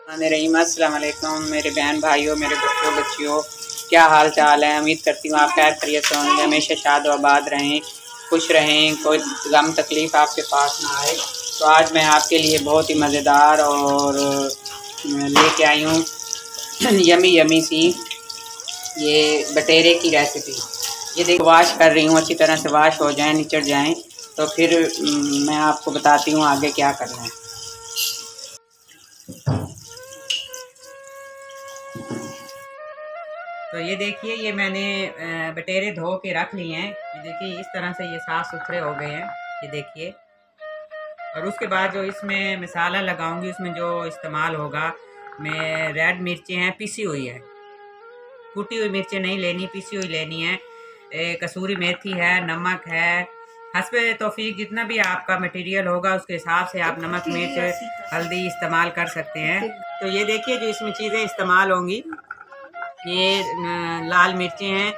रहीम अस्सलाम वालेकुम मेरे बहन भाइयों, मेरे बच्चों बच्चियों, क्या हाल चाल है। उम्मीद करती हूँ आप खैर खैरियत से होंगे, हमेशा शाद व आबाद रहें, खुश रहें, कोई गम तकलीफ़ आपके पास ना आए। तो आज मैं आपके लिए बहुत ही मज़ेदार और लेके आई हूँ यमी यमी सी ये बटेरे की रेसिपी। ये देखो वाश कर रही हूँ, अच्छी तरह से वाश हो जाएं, निचड़ जाएं, तो फिर मैं आपको बताती हूँ आगे क्या करना है। तो ये देखिए, ये मैंने बटेरे धो के रख लिए हैं। ये देखिए इस तरह से ये साफ़ सुथरे हो गए हैं, ये देखिए। और उसके बाद जो इसमें मसाला लगाऊंगी, उसमें जो इस्तेमाल होगा, मैं रेड मिर्चें हैं पिसी हुई है, कुटी हुई मिर्चें नहीं लेनी, पिसी हुई लेनी है। कसूरी मेथी है, नमक है, हस्बे तौफीक जितना भी आपका मटेरियल होगा उसके हिसाब से आप नमक मिर्च हल्दी इस्तेमाल कर सकते हैं। तो ये देखिए जो इसमें चीज़ें इस्तेमाल होंगी, ये लाल मिर्चें हैं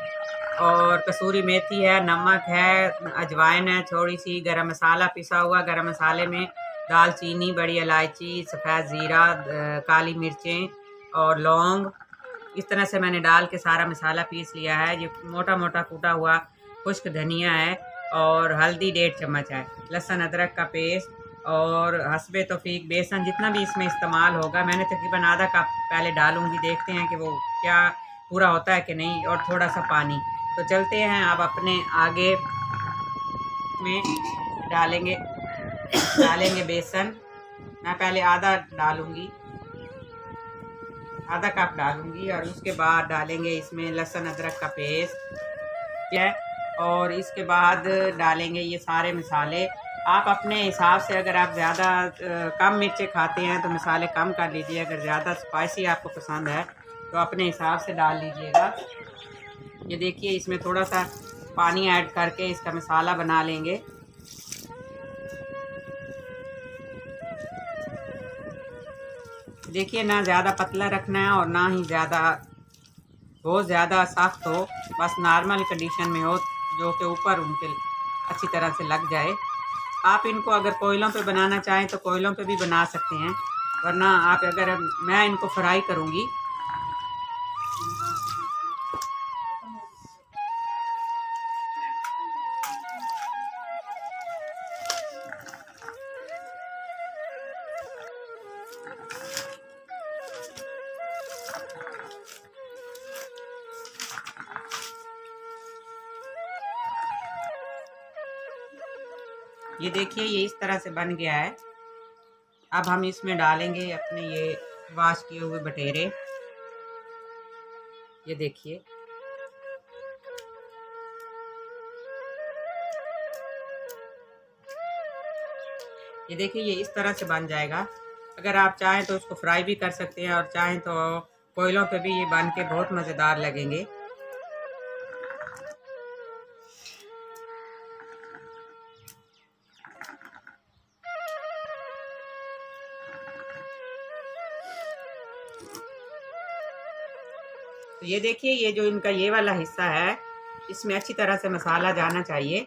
और कसूरी मेथी है, नमक है, अजवाइन है थोड़ी सी, गरम मसाला पिसा हुआ, गरम मसाले में दालचीनी, बड़ी इलायची, सफ़ेद ज़ीरा, काली मिर्चें और लौंग, इस तरह से मैंने डाल के सारा मसाला पीस लिया है। ये मोटा मोटा कूटा हुआ खुश्क धनिया है और हल्दी 1.5 चम्मच है, लहसुन अदरक का पेस्ट और हस्बे तौफीक बेसन जितना भी इसमें इस्तेमाल होगा। मैंने तकरीबन आधा कप पहले डालूंगी, देखते हैं कि वो क्या पूरा होता है कि नहीं, और थोड़ा सा पानी। तो चलते हैं आप अपने आगे में डालेंगे बेसन। मैं पहले आधा डालूंगी, आधा कप डालूंगी और उसके बाद डालेंगे इसमें लहसुन अदरक का पेस्ट है और इसके बाद डालेंगे ये सारे मसाले। आप अपने हिसाब से, अगर आप ज़्यादा कम मिर्चें खाते हैं तो मसाले कम कर लीजिए, अगर ज़्यादा स्पाइसी आपको पसंद है तो अपने हिसाब से डाल लीजिएगा। ये देखिए इसमें थोड़ा सा पानी ऐड करके इसका मसाला बना लेंगे। देखिए ना ज़्यादा पतला रखना है और ना ही बहुत ज़्यादा सख्त हो, बस नॉर्मल कंडीशन में हो, जो कि ऊपर उनके अच्छी तरह से लग जाए। आप इनको अगर कोयलों पे बनाना चाहें तो कोयलों पे भी बना सकते हैं, वरना आप अगर मैं इनको फ्राई करूँगी। ये देखिए ये इस तरह से बन गया है। अब हम इसमें डालेंगे अपने ये वॉश किए हुए बटेरे। ये देखिए ये इस तरह से बन जाएगा। अगर आप चाहें तो उसको फ्राई भी कर सकते हैं और चाहें तो कोयलों पे भी ये बन के बहुत मज़ेदार लगेंगे। तो ये देखिए ये जो इनका ये वाला हिस्सा है, इसमें अच्छी तरह से मसाला जाना चाहिए।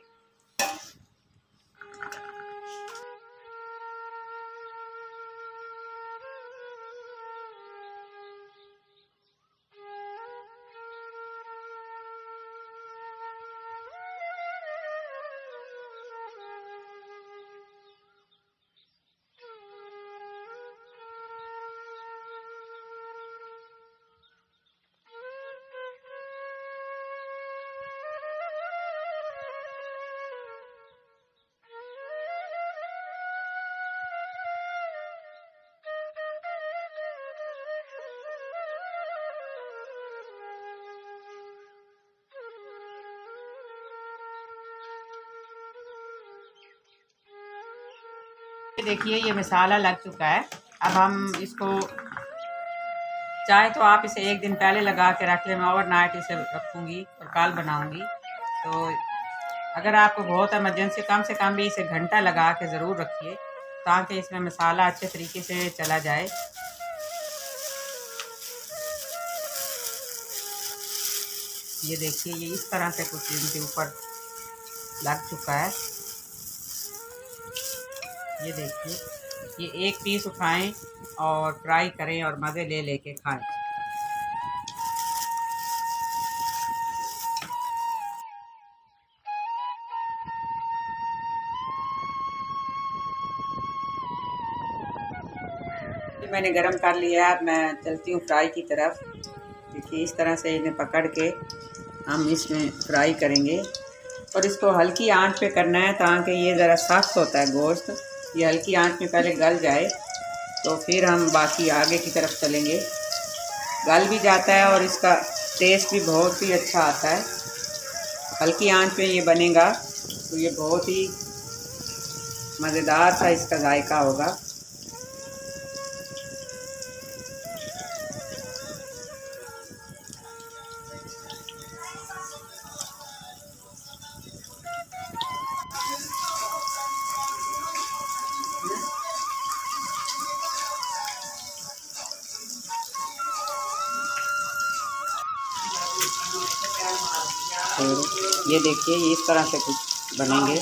देखिए ये मसाला लग चुका है। अब हम इसको, चाहे तो आप इसे एक दिन पहले लगा के रख लें, मैं ओवरनाइट इसे रखूँगी और कल बनाऊँगी। तो अगर आपको बहुत इमरजेंसी, कम से कम भी इसे घंटा लगा के ज़रूर रखिए, ताकि इसमें मसाला अच्छे तरीके से चला जाए। ये देखिए ये इस तरह से कुछ इनके ऊपर लग चुका है। ये देखिए ये एक पीस उठाएं और फ्राई करें और मज़े ले लेके खाएं। मैंने गरम कर लिया, अब मैं चलती हूँ फ्राई की तरफ। देखिए इस तरह से इन्हें पकड़ के हम इसमें फ्राई करेंगे और इसको हल्की आंच पे करना है ताकि ये ज़रा सख्त होता है गोश्त, ये हल्की आंच में पहले गल जाए तो फिर हम बाकी आगे की तरफ चलेंगे। गल भी जाता है और इसका टेस्ट भी बहुत ही अच्छा आता है। हल्की आंच पे ये बनेगा तो ये बहुत ही मज़ेदार सा इसका जायका होगा। ये देखिए ये इस तरह से कुछ बनेंगे,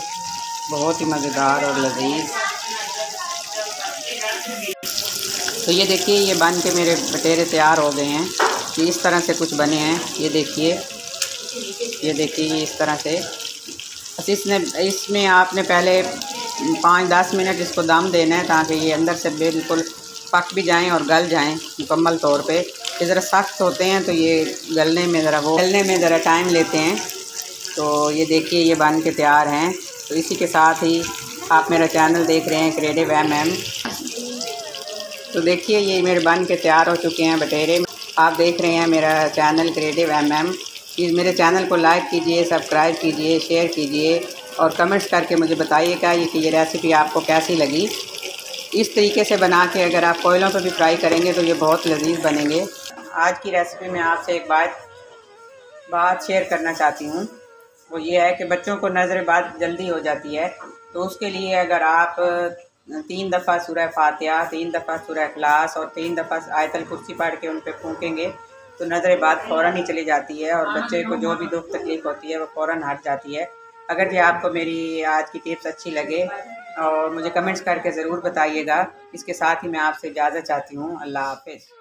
बहुत ही मज़ेदार और लजीज। तो ये देखिए ये बन के मेरे बटेरे तैयार हो गए हैं। ये इस तरह से कुछ बने हैं, ये देखिए ये इस तरह से। बस इसमें आपने पहले 5-10 मिनट इसको दम देना है ताकि ये अंदर से बिल्कुल पक भी जाएं और गल जाएं मुकम्मल तौर पे। ये ज़रा सख्त होते हैं तो ये गलने में ज़रा टाइम लेते हैं। तो ये देखिए ये बन के तैयार हैं। तो इसी के साथ ही आप मेरा चैनल देख रहे हैं क्रिएटिव MM। तो देखिए ये मेरे बन के तैयार हो चुके हैं बटेरे। आप देख रहे हैं मेरा चैनल क्रिएटिव MM। प्लीज़ मेरे चैनल को लाइक कीजिए, सब्सक्राइब कीजिए, शेयर कीजिए और कमेंट्स करके मुझे बताइएगा कि ये रेसिपी आपको कैसी लगी। इस तरीके से बना के अगर आप कोयलों पर भी फ्राई करेंगे तो ये बहुत लजीज बनेंगे। आज की रेसिपी में आपसे एक बात शेयर करना चाहती हूँ। वो ये है कि बच्चों को नज़र बद जल्दी हो जाती है, तो उसके लिए अगर आप 3 दफ़ा सूरह फातिहा, 3 दफ़ा सूरह इखलास और 3 दफ़ा आयतल कुर्सी पढ़ के उन पर फूंकेंगे तो नज़र बद फ़ौरन ही चली जाती है और बच्चे को जो भी दुख तकलीफ़ होती है वो फ़ौरन हट जाती है। अगर ये आपको मेरी आज की टिप्स अच्छी लगे और मुझे कमेंट्स करके ज़रूर बताइएगा। इसके साथ ही मैं आपसे इजाज़त चाहती हूँ। अल्लाह हाफ़िज़।